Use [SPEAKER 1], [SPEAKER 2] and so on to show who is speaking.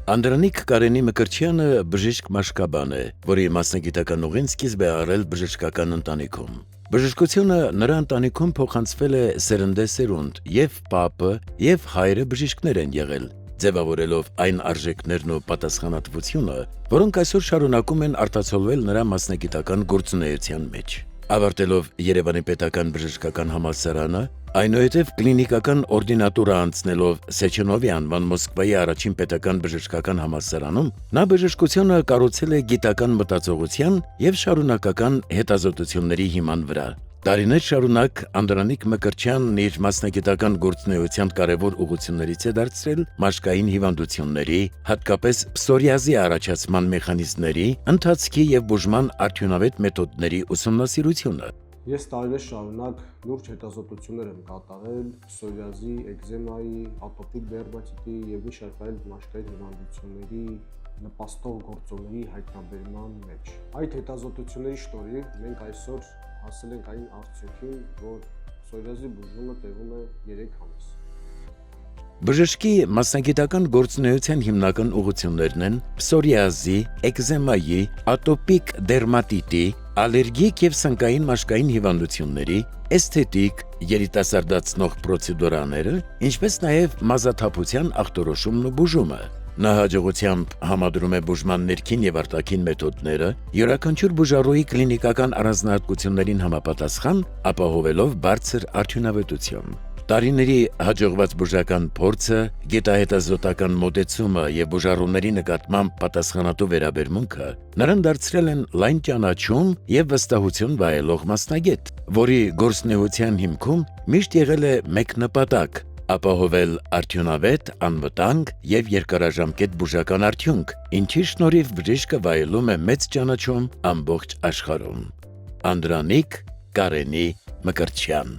[SPEAKER 1] Անդրանիկ Կարենի Մկրտչյանը բժիշկ մաշկաբան է, որի մասնագիտական ուղին սկիզբ է առել բժշկական ընտանիքում։ Բժշկությունը նրա ընտանիքում փոխանցվել է սերնդեսերունդ, եւ պապը, եւ հայրը բժիշկներ են եղել, ձևավորելով այն արժեքներն ու պատասխանատվությունը, որոնք այսօր շարունակում են արտացոլվել նրա մասնագիտական գործունեության մեջ։ Ավարտելով Երևանի պետական բժշկական համալսարանը, այնուհետև կլինիկական օրդինատուրա անցնելով Սեչենովի անվան Մոսկվայի առաջին պետական բժշկական համալսարանում, նա բժշկությունը կառուցել է գիտական մտածողության եւ շարունակական հետազոտությունների հիման վրա։ Տարիներ շարունակ Անդրանիկ Մկրտչյանն իր մասնագիտական գործունեության կարևոր ուղղություններից է դարձրել մաշկային հիվանդությունների, հատկապես պսորիազի առաջացման մեխանիզմների, ընթացքի եւ բուժման արդյունավետ մեթոդների ուսումնասիրությունը։
[SPEAKER 2] Ես տարիներ շարունակ լուրջ հետազոտություններ եմ կատարել պսորիազի, էկզեմայի, ատոպիկ դերմատիտի եւ մի շարք այլ մաշկային հիվանդությունների նպաստող գործոնների հայտնաբերման մեջ։ Այդ հետազոտությունների շնորհիվ մենք այսօր հասել ենք այն արդյունքին, որ պսորիազի բուժումը տևում է 3 ամիս։
[SPEAKER 1] Բժշկի մասնագիտական գործունեության հիմնական ուղղություններն են պսորիազի, էկզեմայի, ատոպիկ դերմատիտի, ալերգիկ եւ սնկային մաշկային հիվանդությունների, էսթետիկ, երիտասարդացնող պրոցեդուրաները, ինչպես նաեւ մազաթափության ախտորոշումն ու բուժումը։ Նա հաջողությամբ համադրում է բուժման ներքին եւ արտաքին մեթոդները, յուրաքանչյուր բուժառուի կլինիկական առանձնահատկություններին համապատասխան, ապահովելով բարձր արդյունավետություն։ Տարիների հաջողված բուժական փորձը, գիտահետազոտական մոտեցումը եւ բուժառուների նկատմամբ պատասխանատու վերաբերմունքը նրան դարձրել են լայն ճանաչում եւ վստահություն վայելող մասնագետ, որի գործունեության հիմքում միշտ եղել է մեկ նպատակ՝ ապահովել արդյունավետ, անվտանգ եւ երկարաժամկետ բուժական արդյունք, ինչի շնորհիվ բժիշկը վայելում է մեծ ճանաչում ամբողջ աշխարհում։ Անդրանիկ Կարենի Մկրտչյան։